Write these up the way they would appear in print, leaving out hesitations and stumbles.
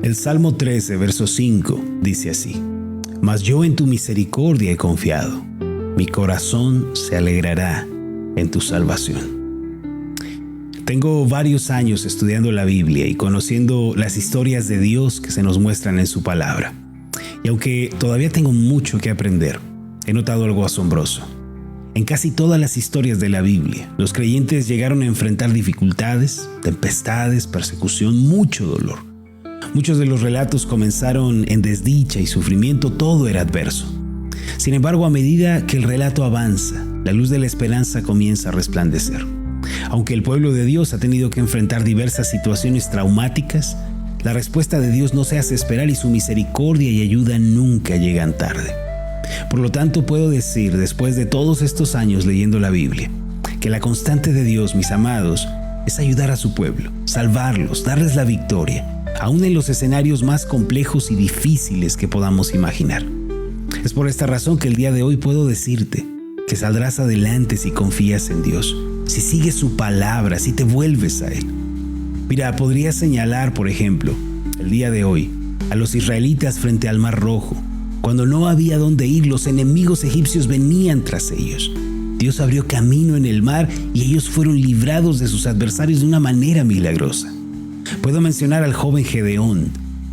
El Salmo 13, verso 5, dice así: Mas yo en tu misericordia he confiado, mi corazón se alegrará en tu salvación. Tengo varios años estudiando la Biblia y conociendo las historias de Dios que se nos muestran en su palabra. Y aunque todavía tengo mucho que aprender, he notado algo asombroso. En casi todas las historias de la Biblia, los creyentes llegaron a enfrentar dificultades, tempestades, persecución, mucho dolor. Muchos de los relatos comenzaron en desdicha y sufrimiento, todo era adverso. Sin embargo, a medida que el relato avanza, la luz de la esperanza comienza a resplandecer. Aunque el pueblo de Dios ha tenido que enfrentar diversas situaciones traumáticas, la respuesta de Dios no se hace esperar y su misericordia y ayuda nunca llegan tarde. Por lo tanto, puedo decir, después de todos estos años leyendo la Biblia, que la constante de Dios, mis amados, es ayudar a su pueblo, salvarlos, darles la victoria, aún en los escenarios más complejos y difíciles que podamos imaginar. Es por esta razón que el día de hoy puedo decirte que saldrás adelante si confías en Dios, si sigues su palabra, si te vuelves a Él. Mira, podría señalar, por ejemplo, el día de hoy, a los israelitas frente al Mar Rojo. Cuando no había dónde ir, los enemigos egipcios venían tras ellos. Dios abrió camino en el mar y ellos fueron librados de sus adversarios de una manera milagrosa. Puedo mencionar al joven Gedeón,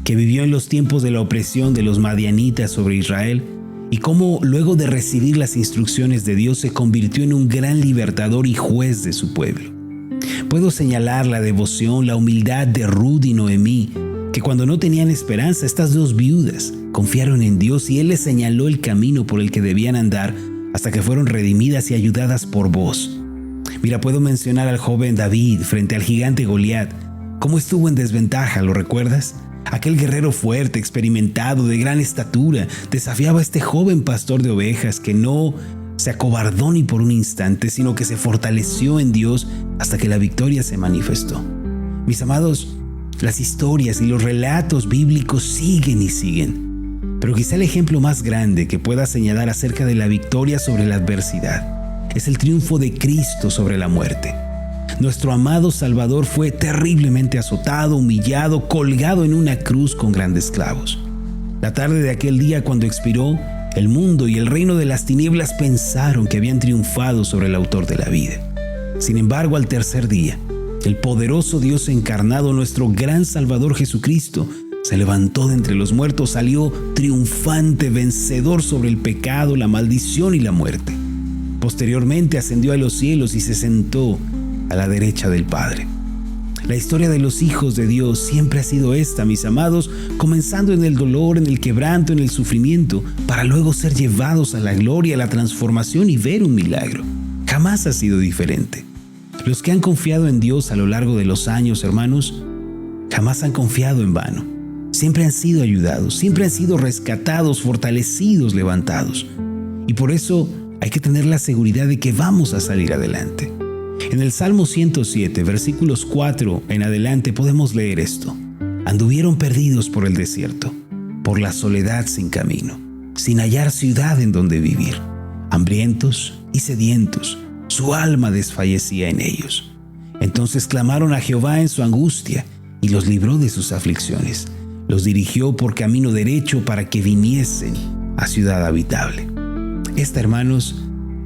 que vivió en los tiempos de la opresión de los madianitas sobre Israel, y cómo luego de recibir las instrucciones de Dios se convirtió en un gran libertador y juez de su pueblo. Puedo señalar la devoción, la humildad de Ruth y Noemí, que cuando no tenían esperanza, estas dos viudas confiaron en Dios y Él les señaló el camino por el que debían andar hasta que fueron redimidas y ayudadas por vos. Mira, puedo mencionar al joven David frente al gigante Goliat. ¿Cómo estuvo en desventaja? ¿Lo recuerdas? Aquel guerrero fuerte, experimentado, de gran estatura, desafiaba a este joven pastor de ovejas que no se acobardó ni por un instante, sino que se fortaleció en Dios hasta que la victoria se manifestó. Mis amados, las historias y los relatos bíblicos siguen y siguen. Pero quizá el ejemplo más grande que pueda señalar acerca de la victoria sobre la adversidad es el triunfo de Cristo sobre la muerte. Nuestro amado Salvador fue terriblemente azotado, humillado, colgado en una cruz con grandes clavos. La tarde de aquel día, cuando expiró, el mundo y el reino de las tinieblas pensaron que habían triunfado sobre el autor de la vida. Sin embargo, al tercer día, el poderoso Dios encarnado, nuestro gran Salvador Jesucristo, se levantó de entre los muertos, salió triunfante, vencedor sobre el pecado, la maldición y la muerte. Posteriormente ascendió a los cielos y se sentó a la derecha del Padre. La historia de los hijos de Dios siempre ha sido esta, mis amados, comenzando en el dolor, en el quebranto, en el sufrimiento, para luego ser llevados a la gloria, a la transformación y ver un milagro. Jamás ha sido diferente. Los que han confiado en Dios a lo largo de los años, hermanos, jamás han confiado en vano. Siempre han sido ayudados, siempre han sido rescatados, fortalecidos, levantados. Y por eso hay que tener la seguridad de que vamos a salir adelante. En el Salmo 107, versículos 4 en adelante, podemos leer esto: Anduvieron perdidos por el desierto, por la soledad sin camino, sin hallar ciudad en donde vivir, hambrientos y sedientos, su alma desfallecía en ellos. Entonces clamaron a Jehová en su angustia y los libró de sus aflicciones. Los dirigió por camino derecho para que viniesen a ciudad habitable. Esta, hermanos,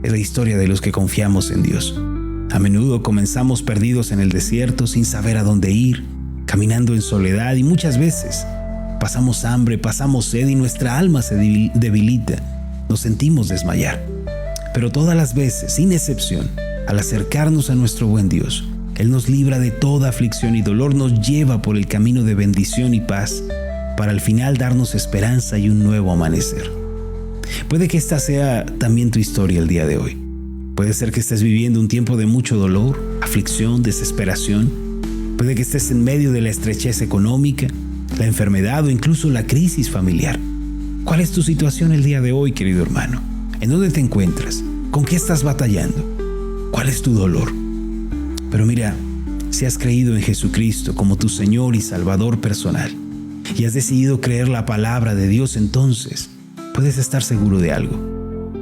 es la historia de los que confiamos en Dios. A menudo comenzamos perdidos en el desierto sin saber a dónde ir, caminando en soledad, y muchas veces pasamos hambre, pasamos sed y nuestra alma se debilita, nos sentimos desmayar. Pero todas las veces, sin excepción, al acercarnos a nuestro buen Dios, Él nos libra de toda aflicción y dolor, nos lleva por el camino de bendición y paz, para al final darnos esperanza y un nuevo amanecer. Puede que esta sea también tu historia el día de hoy. Puede ser que estés viviendo un tiempo de mucho dolor, aflicción, desesperación. Puede que estés en medio de la estrechez económica, la enfermedad o incluso la crisis familiar. ¿Cuál es tu situación el día de hoy, querido hermano? ¿En dónde te encuentras? ¿Con qué estás batallando? ¿Cuál es tu dolor? Pero mira, si has creído en Jesucristo como tu Señor y Salvador personal y has decidido creer la palabra de Dios, entonces puedes estar seguro de algo: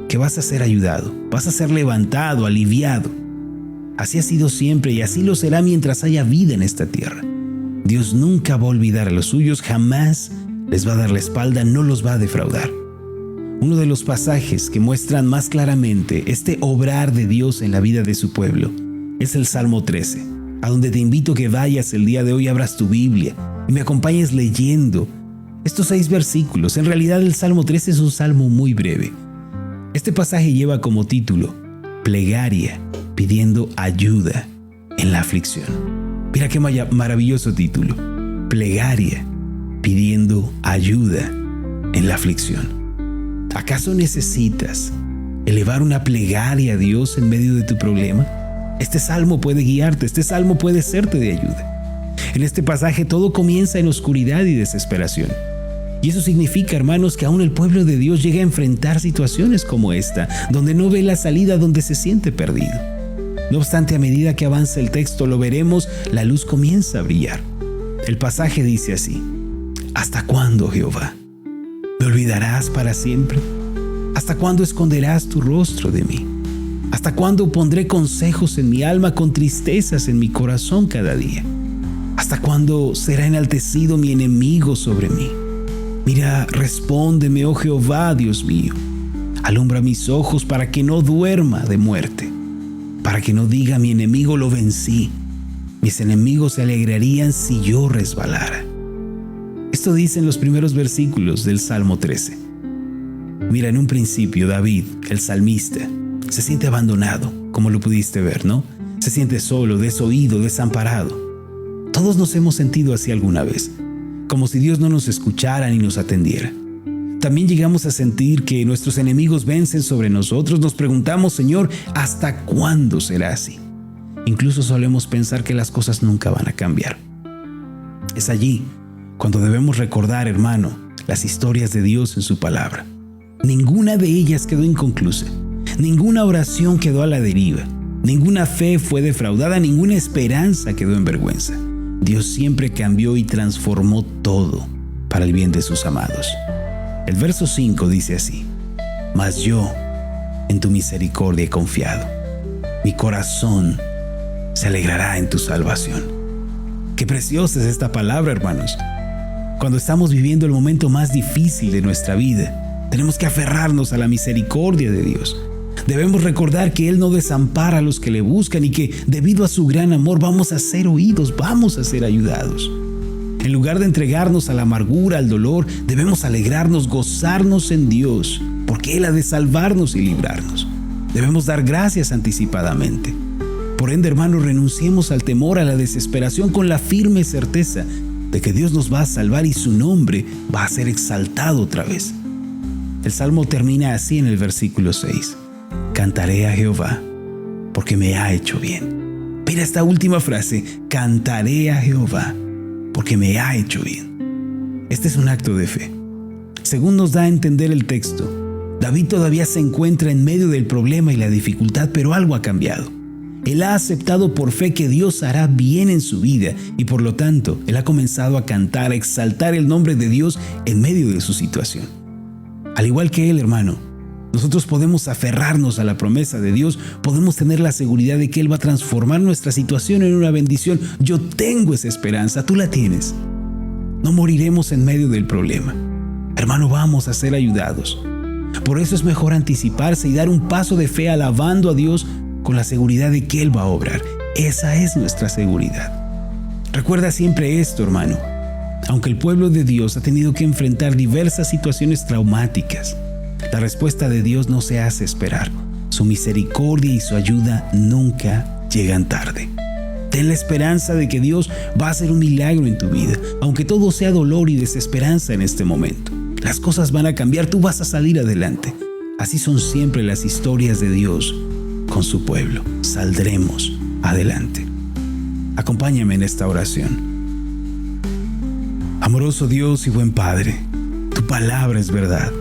que vas a ser ayudado, vas a ser levantado, aliviado. Así ha sido siempre y así lo será mientras haya vida en esta tierra. Dios nunca va a olvidar a los suyos, jamás les va a dar la espalda, no los va a defraudar. Uno de los pasajes que muestran más claramente este obrar de Dios en la vida de su pueblo es el Salmo 13, a donde te invito a que vayas el día de hoy, abras tu Biblia y me acompañes leyendo estos 6 versículos. En realidad el Salmo 13 es un salmo muy breve. Este pasaje lleva como título Plegaria pidiendo ayuda en la aflicción. Mira qué maravilloso título. Plegaria pidiendo ayuda en la aflicción. ¿Acaso necesitas elevar una plegaria a Dios en medio de tu problema? Este salmo puede guiarte, este salmo puede serte de ayuda. En este pasaje todo comienza en oscuridad y desesperación. Y eso significa, hermanos, que aún el pueblo de Dios llega a enfrentar situaciones como esta, donde no ve la salida, donde se siente perdido. No obstante, a medida que avanza el texto, lo veremos, la luz comienza a brillar. El pasaje dice así: ¿Hasta cuándo, Jehová? ¿Me olvidarás para siempre? ¿Hasta cuándo esconderás tu rostro de mí? ¿Hasta cuándo pondré consejos en mi alma con tristezas en mi corazón cada día? ¿Hasta cuándo será enaltecido mi enemigo sobre mí? Mira, respóndeme, oh Jehová, Dios mío. Alumbra mis ojos para que no duerma de muerte, para que no diga mi enemigo lo vencí. Mis enemigos se alegrarían si yo resbalara. Esto dicen los primeros versículos del Salmo 13. Mira, en un principio David, el salmista, se siente abandonado, como lo pudiste ver, ¿no? Se siente solo, desoído, desamparado. Todos nos hemos sentido así alguna vez, como si Dios no nos escuchara ni nos atendiera. También llegamos a sentir que nuestros enemigos vencen sobre nosotros. Nos preguntamos, Señor, ¿hasta cuándo será así? Incluso solemos pensar que las cosas nunca van a cambiar. Es allí cuando debemos recordar, hermano, las historias de Dios en su palabra. Ninguna de ellas quedó inconclusa. Ninguna oración quedó a la deriva. Ninguna fe fue defraudada. Ninguna esperanza quedó en vergüenza. Dios siempre cambió y transformó todo para el bien de sus amados. El verso 5 dice así: Mas yo en tu misericordia he confiado. Mi corazón se alegrará en tu salvación. Qué preciosa es esta palabra, hermanos. Cuando estamos viviendo el momento más difícil de nuestra vida, tenemos que aferrarnos a la misericordia de Dios. Debemos recordar que Él no desampara a los que le buscan y que debido a su gran amor vamos a ser oídos, vamos a ser ayudados. En lugar de entregarnos a la amargura, al dolor, debemos alegrarnos, gozarnos en Dios, porque Él ha de salvarnos y librarnos. Debemos dar gracias anticipadamente. Por ende, hermanos, renunciemos al temor, a la desesperación, con la firme certeza de que Dios nos va a salvar y su nombre va a ser exaltado otra vez. El Salmo termina así en el versículo 6. Cantaré a Jehová, porque me ha hecho bien. Mira esta última frase: cantaré a Jehová, porque me ha hecho bien. Este es un acto de fe. Según nos da a entender el texto, David todavía se encuentra en medio del problema y la dificultad, pero algo ha cambiado. Él ha aceptado por fe que Dios hará bien en su vida y por lo tanto, él ha comenzado a cantar, a exaltar el nombre de Dios en medio de su situación. Al igual que él, hermano, nosotros podemos aferrarnos a la promesa de Dios, podemos tener la seguridad de que Él va a transformar nuestra situación en una bendición. Yo tengo esa esperanza, tú la tienes. No moriremos en medio del problema. Hermano, vamos a ser ayudados. Por eso es mejor anticiparse y dar un paso de fe alabando a Dios con la seguridad de que Él va a obrar. Esa es nuestra seguridad. Recuerda siempre esto, hermano. Aunque el pueblo de Dios ha tenido que enfrentar diversas situaciones traumáticas, la respuesta de Dios no se hace esperar. Su misericordia y su ayuda nunca llegan tarde. Ten la esperanza de que Dios va a hacer un milagro en tu vida. Aunque todo sea dolor y desesperanza en este momento, las cosas van a cambiar, tú vas a salir adelante. Así son siempre las historias de Dios con su pueblo. Saldremos adelante. Acompáñame en esta oración. Amoroso Dios y buen Padre, tu palabra es verdad.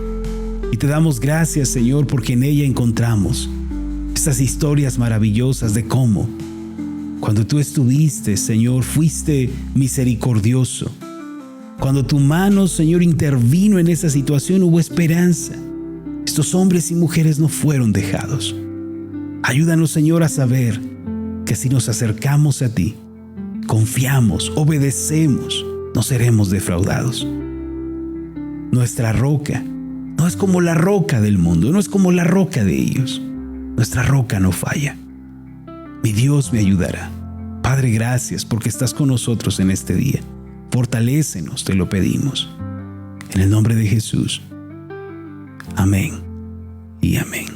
Y te damos gracias, Señor, porque en ella encontramos estas historias maravillosas de cómo, cuando tú estuviste, Señor, fuiste misericordioso. Cuando tu mano, Señor, intervino en esa situación, hubo esperanza. Estos hombres y mujeres no fueron dejados. Ayúdanos, Señor, a saber que si nos acercamos a ti, confiamos, obedecemos, no seremos defraudados. Nuestra roca no es como la roca del mundo, no es como la roca de ellos. Nuestra roca no falla. Mi Dios me ayudará. Padre, gracias porque estás con nosotros en este día. Fortalécenos, te lo pedimos. En el nombre de Jesús. Amén y amén.